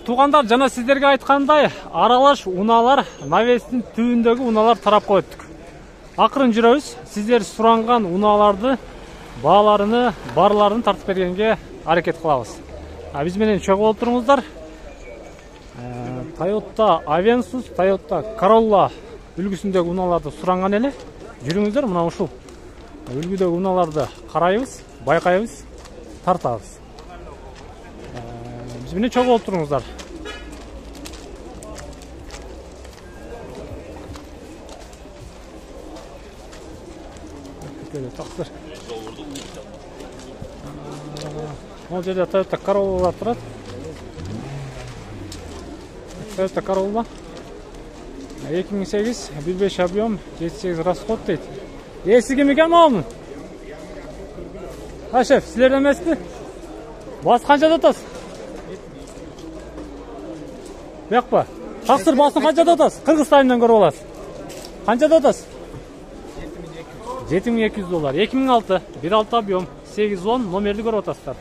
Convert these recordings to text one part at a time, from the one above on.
туугандар, жана сиздерге айткандай, аралаш унаалар навестин түбүндөгү унаалар тарапка өттүк. Акырын жүрөбүз. Сиздер суранган унааларды, бааларыны, барларын тартып бергенге аракет кылабыз. Биз менен чогуу болуп туруңуздар. Toyota Avensis, Toyota Corolla үлгүсүндөгү унааларды суранган эле. Жүрүңүздөр, мына ушул үлгүдөгү унааларды карайбыз, байкайбыз, тартабыз. Биз менен чогуу болуп туруңуздар. Тактыр. Могу жерде Toyota Corolla турат. Toyota Corolla 2008, 1.5 объем, 78 расход дейт. Эси ким экен могу? Шеф, силерден эмеспи? Басы канчада атасыз? Бuyakpa. Тактыр басын канчада атасыз? Кыргызстандан көрүп аласыз. Канчада атасыз? $7200. 2006, 1.6 объем, 810 номерди көрүп атасыздар.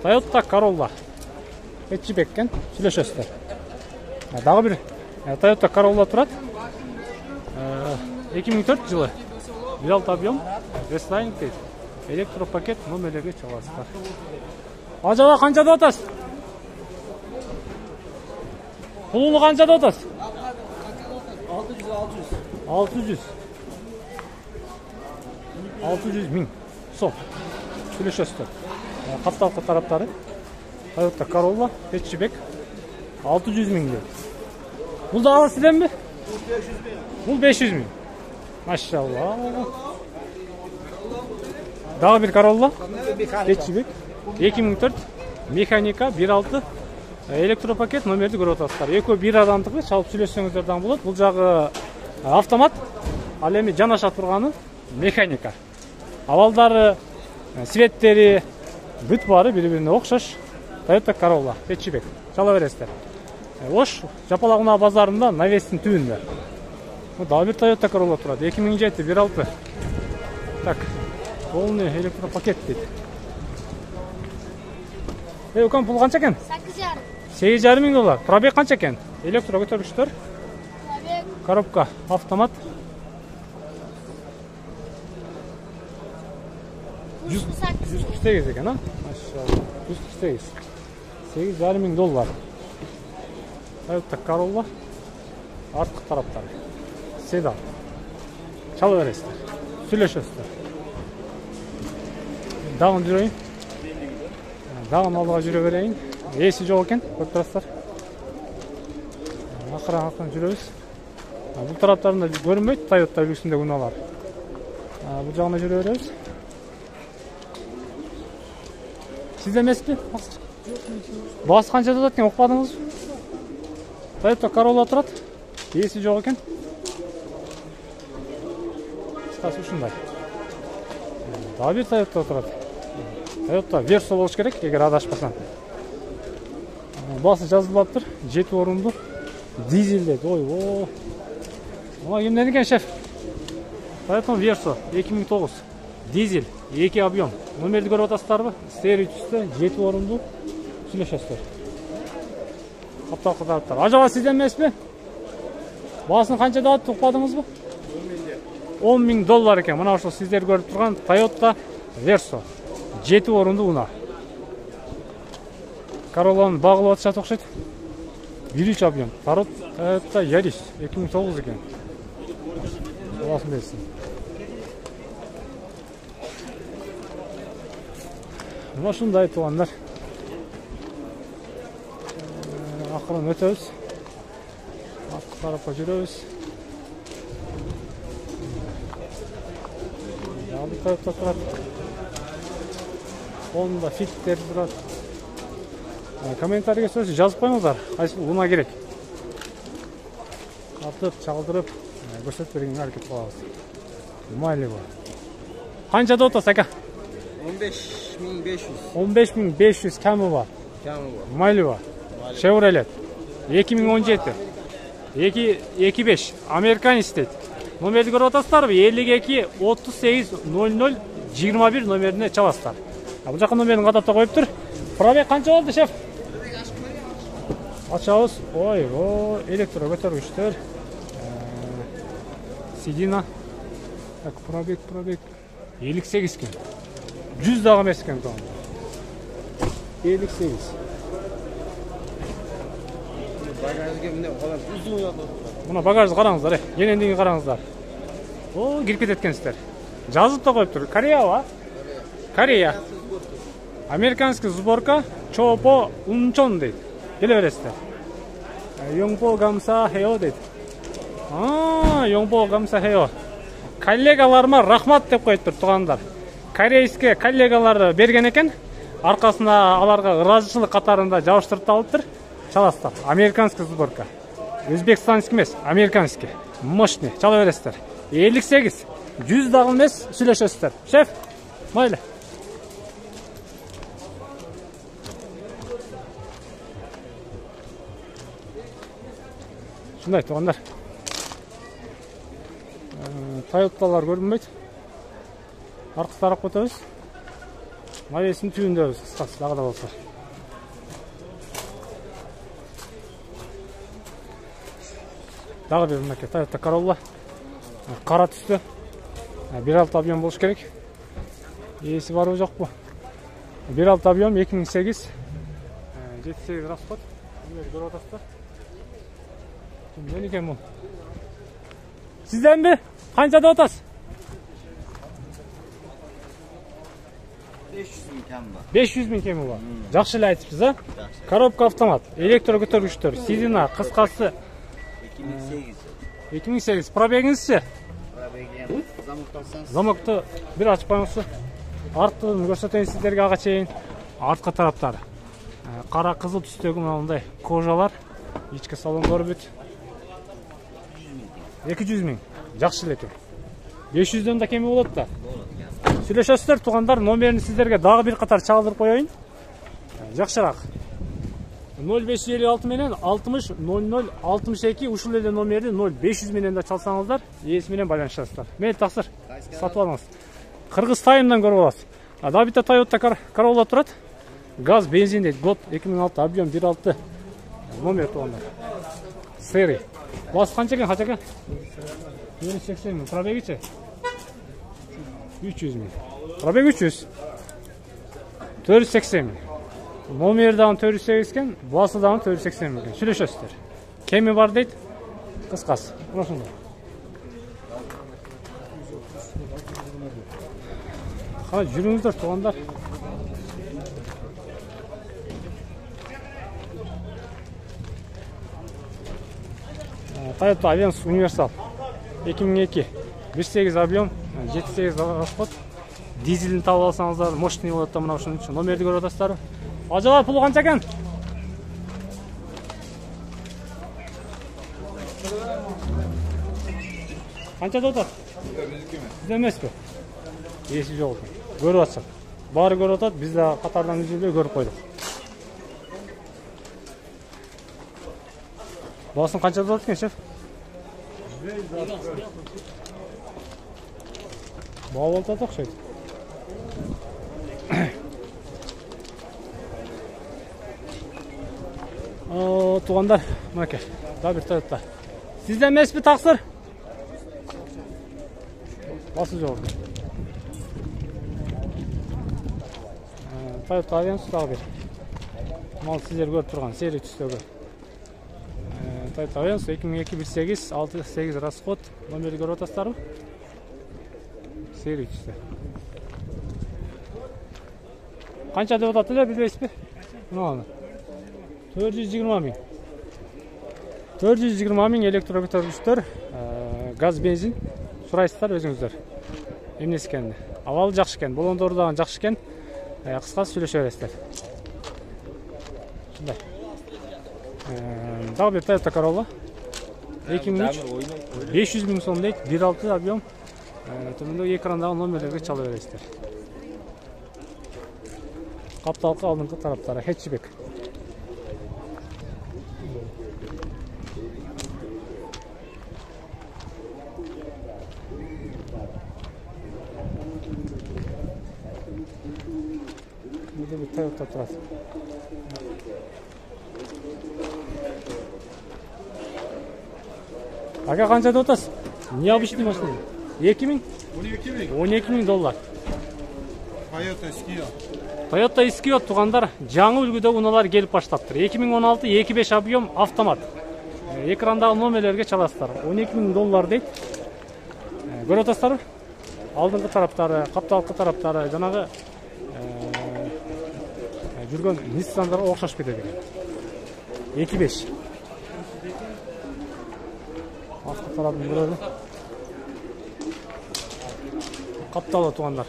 Toyota Corolla. Хэтчбек экен, сүйлөшөсүздөр. Дагы бир Toyota Corolla турат. 2004 жылы. 1.6 объем, рестайлинг дейт. Электропакет номерлерге чыгасыздар. Ажаба канчада атасыз? Пулуну канчада атасыз? 600 миң сом. Сүйлөшөсүздөр. Капталкы тараптары Toyota Corolla, хэтчбек 600 миң дейт. Бул дагы сизденби? Бул 500 миң. Машалла. Дагы бир Corolla, хэтчбек 2004, механика 1.6, электропакет номерди көрүп атасыздар. Экөө бир адамдыкы, чалып сүйлөшсөңүздөр дагы болот. Бул жагы автомат, ал эми жанаша турганы механика. Абалдары, светтери, бүт бары бири-бирине окшош. Toyota Corolla, хэтчбек. Чала бересиздер. Ош, Жапалагуна базарында, навестин түбүндө. Дагы бир Toyota Corolla турат. 2007, 1.6. Так, полный электропакет дейт. Өкөн пул канча экен? 8,5 миң доллар. Пробег канча экен? Электро көтөргүчтөр. Коробка, автомат. 148 экен, а? Машалла. 148. 8,5 миң доллар. Toyota Corolla. Арткы тараптары. Седан. Чала бересиздер. Сүйлөшөсүздөр. Дагы жүрөйүн. Дагы алга жүрө берейин. Эси жок экен, көрүп турасыздар. Акырын жүрөбүз. Бул тараптарында көрүнбөйт Toyota үлгүсүндөгү унаалар. Бул жагына жүрө беребиз. Сиз эмеспи? Басы канчада атат экен, укпадыңызбы? Toyota Corolla турат. Эси жок экен. Кыскасы ушундай. Дагы бир Toyota турат. Toyota Verso болуш керек, эгер адашпасам. Басы жазылыптыр, 7 орунду. Дизель дейт. Ой, Мына кимден экен, шеф? Toyota Verso 2009. Дизель, 2 объем. Номерди көрүп атасыздарбы? Стери түстө, 7 орунду. Сүйлөшөсүздөр. Капталкы тараптар. Ажаба сизден эмеспи? Басын канчада атты, укпадыңызбы? 10 миң доллар экен. Мына ошол сиздер көрүп турган Toyota Verso 7 орунду уна. Corolla'nын багылып атышат окшойт. 1.3 объем. Toyota Yaris 2009 экен. Баласын берсин. Мына ушундай туугандар. Акырын өтөбүз. Арткы тарапка жүрөбүз. Дагы Toyota турат. Honda Fitter турат. Комментарийге сөз жазып коюңуздар. Кайсы уна керек? Атып, чалдырып, көрсөтүп бергенге аракет кылабыз. Майлыгы. Канчада атасыз ака? 15.500. 15.500 кемі бар. Майлыгы. Chevrolet 2017. 2.5 Americanis дейт. Номерди көрүп атасыздарбы? 52 38 00 21 номерине чабасыздар. Бул жака номерин катапта коюптур. Пробег канча болду, шеф? Açabыз. Ой, электро көтөргүчтөр. Sidina. Так, пробег 58 кен. 100 дагы эмес экен тоон. 58. Bagajga мына калар uzun жатат. Мына багажды караңыздар, кенендигин караңыздар. О, кирип кетет экенсиздер. Жазып да коюптур. Кореяба? Корея. Американский сборка Чопо Унчон дейт. Келе бересиздер. Йонгпо гамса хео дейт. Йонгпо гамса хео. Коллегаларыма рахмат деп коюптур туугандар. Корейский коллегалар берген экен. Аркасына аларга ыраазычылык катарында жабыштырып алыптыр. Чаласыздар. Американский сборка. Өзбекстанский эмес, американский. Мощный. Чала бересиздер. 58. 100 дагы эмес, сүйлөшөсүздөр. Шеф, майлы. Шундай туугандар. Toyota'lar көрүнбөйт. Аркы тарап өтөбүз. Мавесин түбүндөбүз, кыскасы дагы да болсо. Дагы бир мынакей Toyota Corolla. Кара түстө. 1.6 объем болуш керек. Ээси барбы жокпу? 1.6 объем 2008. 78 расход. Мына көрүп атасыздар. Кимден экен бул? Сизденби? Канча деп атасыз? 500 000 кем бар. 500 000 кеми бар. Жакшы эле айтыпсыз, а? Коробка автомат, электро көтөргүчтөр, Sidina, кыскасы 2008. 2008. Пробегиңизчи? Пробеги замоктосаңыз. Замокты бир ачып коюңузчу. Арттын көрсөтөйүн сиздерге ага чейин. Арткы тараптары. Кара кызыл түстөгү мындай кожалар. Ички салон көрбөйт. 200 000. Жакшы эле экен. 500дөн да кеми болот да. Сүйлөшөсүздөр туугандар, номерин сиздерге дагы бир катар чалдырып коеюн. Жакшыраак. 0556 менен 60 00 62 ушул эле номерди 0500 менен да чалсаңыздар, ээси менен байланышасыздар. Мейли таксыр. Сатып алыңыз. Кыргыз Таймдан көрүп аласыз. Дагы бир Toyota Corolla турат. Газ, бензин дейт. Год 2006, объем 1.6. Номер туугандар. Серый. Басы канча экен, экен? 480 000. Пробегичи? 300 000. Пробег 300. 480 000. Номер дагы 408 экен, басы дагы 480 000 экен. Сүйлөшөсүздөр. Кеми бар дейт? Кыскасы. Ошондой. Кана жүрүңүздөр туугандар. Toyota Avensis Universal 2002 1.8 объем 7.8 расход. Дизелин таап алсаңыздар, мощный болот да мына ушунун үчүн. Номерди көрүп атасыздар. Ажалар пулу канча экен? Канча деп атат? Сизде эмеспи? Эси жок экен. Көрүп атышат. Баары көрүп атат, биз да катардан үзүлбөй көрүп койдук. Басын канча деп атат экен, шеф? Баа болуп атат окшойт. Туугандар, мынакей. Дагы бир Toyota. Сизде эмеспи таксыр? Басы жок. Toyota Avensis дагы бир. Мал сиздер көрүп турган серий түстөгү. Toyota Avensis 2002 1.8 6.8 расход. Номерди көрүп атасыздарбы? Серий түстө. Канча деп атат эле, билбейсизби? Мына 420 000. 420 000 электро көтөргүчтөр, газ, бензин. Сурайсыздар өзүңүздөр. Эмнеси экен? Абалы жакшы экен, болондору дагы жакшы экен. Кыскасы сүйлөшө бересиздер. Ушундай. Дагы бир Toyota Corolla 2003 500 000 сом дейт, 1.6 объем. Төмөндөгү экрандагы номерлерге чала бересиздер. Капталкы алдыңкы тараптары хэтчбек. Burada bir Toyota turası. Aka kança деп атасыз? Необычный машина. 2000? 12.000. $12.000. Toyota Skio. Toyota Skio тугандар жаңы үлгүдө унаалар келип баштаптыр. 2016 2.5 объем автомат. Экрандагы номерлерге чаласыздар. $12.000 дейт. Көрүп атасыздарбы? Алдыңкы тараптары, капталкы тараптары жанагы жүргөн Nissan'lara окшош кетет экен. 2.5. Артқы тарабын көрөлү. Капталы тугандар.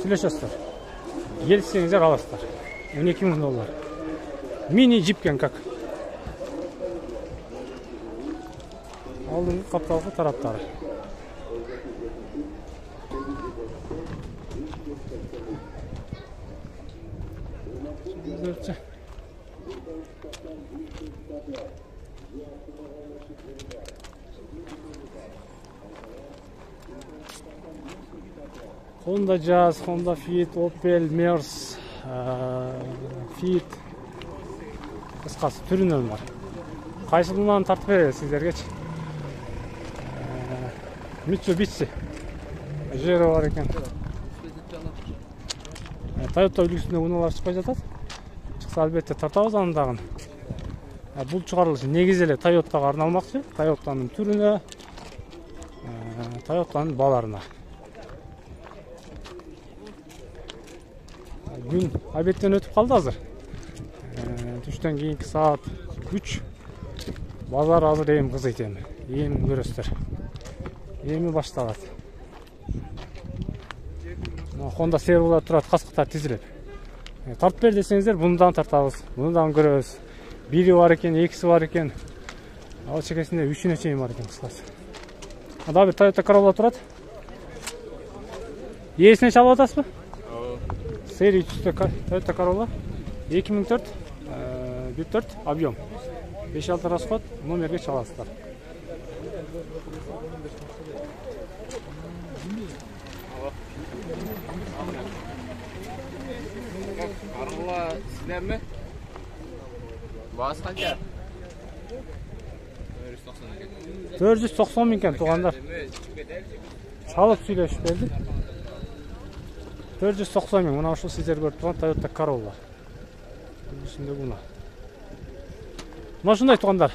Сүйлөшөсүздөр. Келсеңиздер аласыздар. $12.000. Мини джипкен как. Алдыңкы капталкы тараптары. Honda Jazz, Honda Fit, Opel, Mers, Fit. Кыскасы түрүнөн бар. Кайсылынан тартып беребиз сиздергечи? Mitsubishi. Jero бар экен. Toyota үлгүсүндө унаалар чыкпай жатат. Чыкса албетте тартабыз андагын. Бул чыгарылыш негизи эле Toyota'га арналмакчы. Toyota'нын түрүнө, Toyota'нын бааларына. Gün обедтен өтүп калды азыр. Түштөн кийинки саат 3. Базар азыр эми кызыйт эми. Эми көрөсүздөр. Эми башталат. Honda серверлар турат, каскыктар тизилеп. Тартып бер десеңиздер, мындан тартабыз. Мындан көрөбүз. Бири бар экен, экиси бар экен. Ал чекесинде 3-үнө чейин бар экен кыскасы. Дагы бир Toyota Corolla турат. Ээсине чалып атасызбы? Seri 300 Toyota Corolla 2004 1.4 объем 5.6 расход номерге чаласыздар. Corolla sizlermi? Baası kança? 490 ming eкен тугандар. Чалып сүйлөшүп берди. 490 ming. Мына ушул сиздер көрүп турган Toyota Corolla. Үстүндө буна. Мына ушундай тугандар.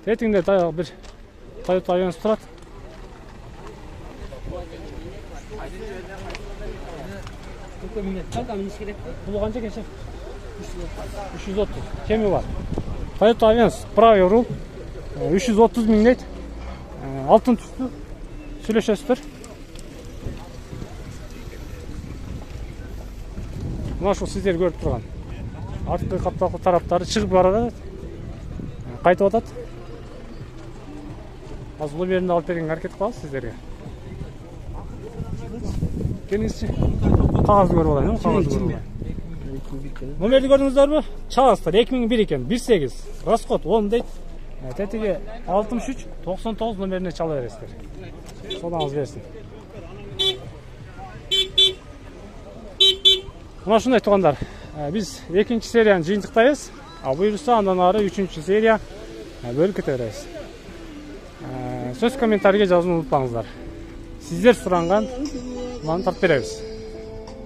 Тетиңде бир Toyota Avios турат. Бул канча кеше? 330. Кеми бар? Toyota Avios правый руль 330 ming дейт. Алтын түстүү. Сүйлөшөсүздөр. Мына ушул сиздер көрүп турган. Арткы капталкы тараптары чыгып барат. Кайтып атат. Азыр бул жеринде алып бергенге аракет кылабыз сиздерге. Келиңизчи. Кагазды көрүп алайын, кагазды көрүп алайын. Номерди көрдүңүздөрбү? Чаласыздар 2001 экен, 18. Расход 10 дейт. Тетиге 63 99 номерине чала бересиздер. Содаңыз берсин. Мына ушундай тугандар. Биз 2-нчи серияны жыйынтыктайбыз. Буюрса андан ары 3-нчү серия бөлүп кете беребиз. Сөз комментарийге жазууну унутпаңыздар. Сиздер суранган маны тартып беребиз.